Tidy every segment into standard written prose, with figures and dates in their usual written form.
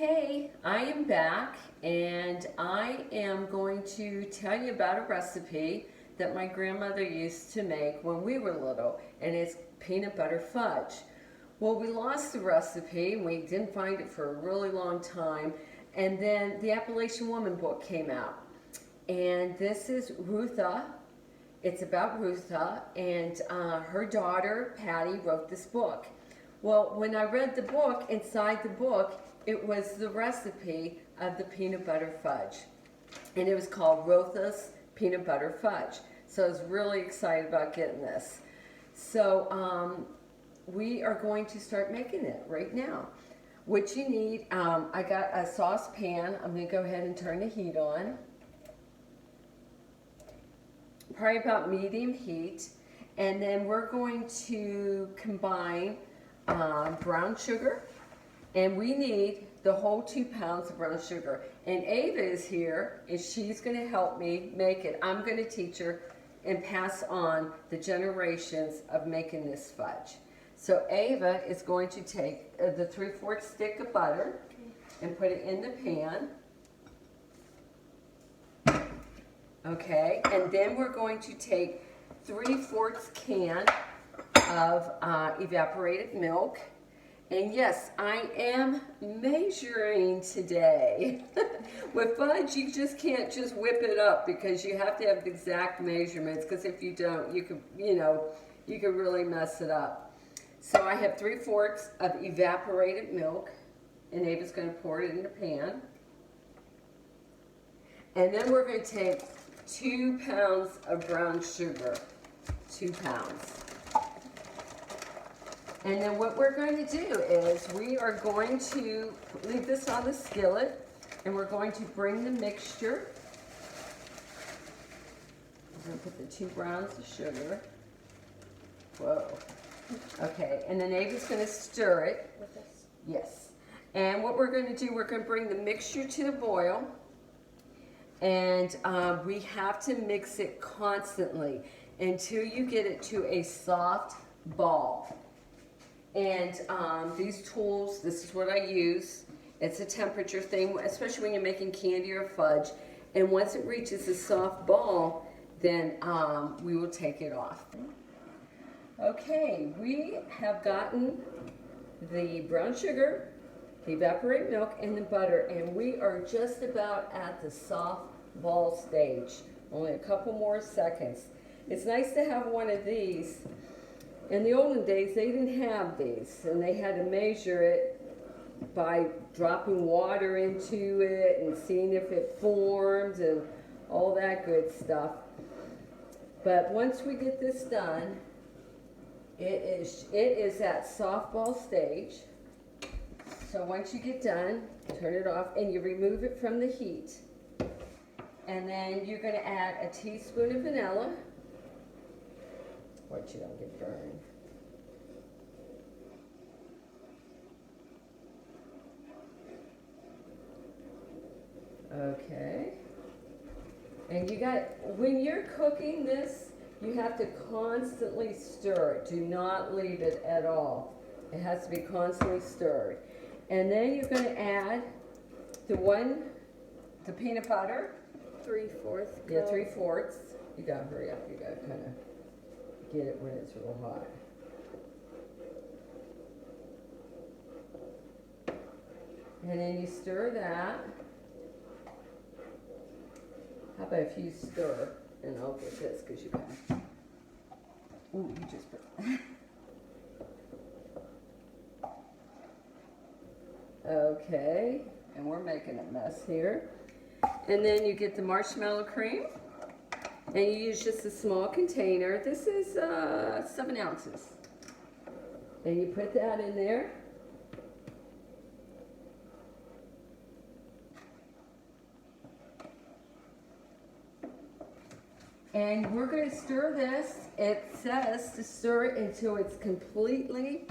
Hey, I am back and I am going to tell you about a recipe that my grandmother used to make when we were little, and it's peanut butter fudge. Well, we lost the recipe and we didn't find it for a really long time, and then the Appalachian Woman book came out. And this is Rutha. It's about Rutha, and her daughter Patty wrote this book. Well, when I read the book, inside the book, it was the recipe of the peanut butter fudge. And it was called Rutha's Peanut Butter Fudge. So I was really excited about getting this. So we are going to start making it right now. What you need, I got a saucepan. I'm going to go ahead and turn the heat on. Probably about medium heat. And then we're going to combine brown sugar. And we need the whole 2 pounds of brown sugar. And Ava is here, and she's going to help me make it. I'm going to teach her and pass on the generations of making this fudge. So Ava is going to take the 3/4 stick of butter and put it in the pan. Okay, and then we're going to take 3/4 can of evaporated milk. And yes, I am measuring today. With fudge, you just can't just whip it up because you have to have the exact measurements, because if you don't, you could really mess it up. So I have 3/4 of evaporated milk, and Ava's going to pour it in the pan. And then we're going to take 2 pounds of brown sugar, 2 pounds. And then what we're going to do is we are going to leave this on the skillet, and we're going to bring the mixture. I'm going to put the 2 browns of sugar. Whoa. Okay, and then Ava's going to stir it. With this? Yes. And what we're going to do, we're going to bring the mixture to the boil. And we have to mix it constantly until you get it to a soft ball. And these tools, this is what I use. It's a temperature thing, especially when you're making candy or fudge. And once it reaches a soft ball, then we will take it off. Okay, we have gotten the brown sugar, the evaporated milk, and the butter, and we are just about at the soft ball stage. Only a couple more seconds. It's nice to have one of these. In the olden days, they didn't have these, and they had to measure it by dropping water into it and seeing if it formed and all that good stuff. But once we get this done, it is at softball stage. So once you get done, turn it off and you remove it from the heat. And then you're going to add a teaspoon of vanilla. Watch you don't get burned. Okay. And when you're cooking this, you have to constantly stir it. Do not leave it at all. It has to be constantly stirred. And then you're going to add the peanut butter. 3/4. Yeah, 3/4. You got to hurry up. You got to kind of get it when it's real hot. And then you stir that. How about if you stir, and I'll get this because you can. Ooh, you just put. Okay, and we're making a mess here. And then you get the marshmallow cream. And you use just a small container. This is 7 ounces. And you put that in there. And we're going to stir this. It says to stir it until it's completely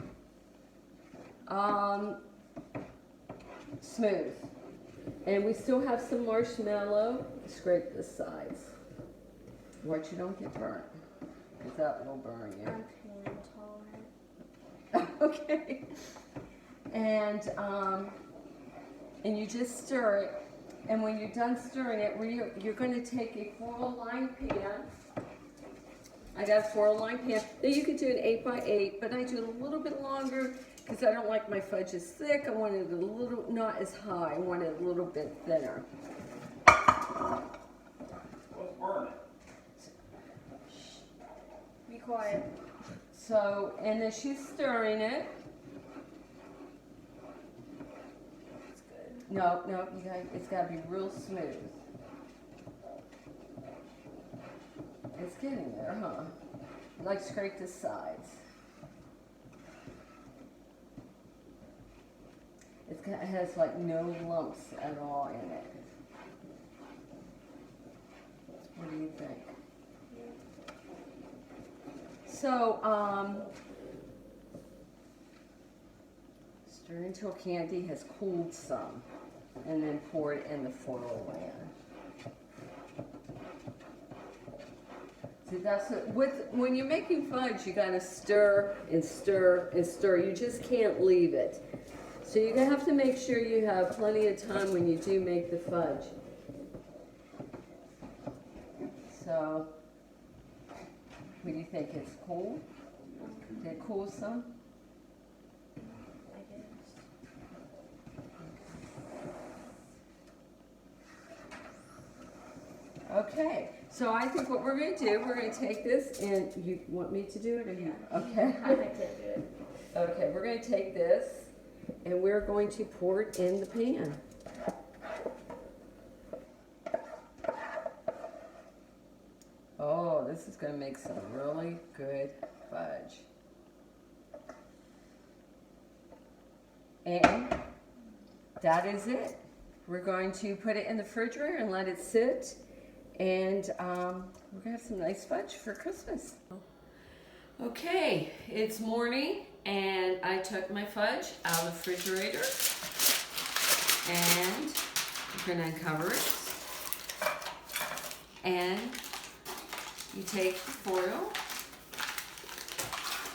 smooth. And we still have some marshmallow. Scrape the sides. Watch you don't get burnt, because that will burn you. I'm pain intolerant. Okay. And and you just stir it. And when you're done stirring it, you're going to take a 4-line pan. I got a 4-line pan. Now you could do an 8x8, but I do it a little bit longer because I don't like my fudge as thick. I want it a little, not as high. I want it a little bit thinner. Let's burn it. Be quiet. So, and then she's stirring it. That's good. No, it's got to be real smooth. It's getting there, huh? Like scrape the sides. It has like no lumps at all in it. What do you think? So, stir until candy has cooled some, and then pour it in the foil pan. See, that's when you're making fudge, you gotta stir and stir and stir. You just can't leave it. So you're gonna have to make sure you have plenty of time when you do make the fudge. So, what do you think? It's cool? Did it cool some? I guess. Okay, so I think what we're going to do, we're going to take this, and you want me to do it, or you? Okay. I think to do it. Okay, we're going to take this, and we're going to pour it in the pan. Oh, this is going to make some really good fudge. And that is it. We're going to put it in the refrigerator and let it sit. And we're going to have some nice fudge for Christmas. Okay, it's morning and I took my fudge out of the refrigerator and we're going to uncover it. And you take the foil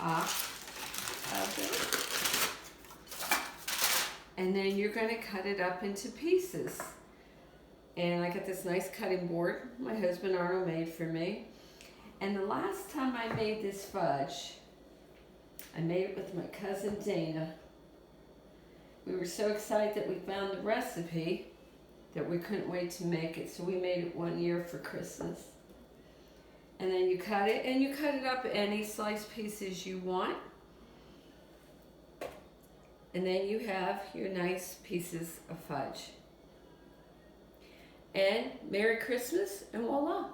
off of it. And then you're going to cut it up into pieces. And I got this nice cutting board my husband Arnold made for me. And the last time I made this fudge, I made it with my cousin Dana. We were so excited that we found the recipe that we couldn't wait to make it. So we made it one year for Christmas. And then you cut it, and you cut it up any slice pieces you want. And then you have your nice pieces of fudge. And Merry Christmas, and voila.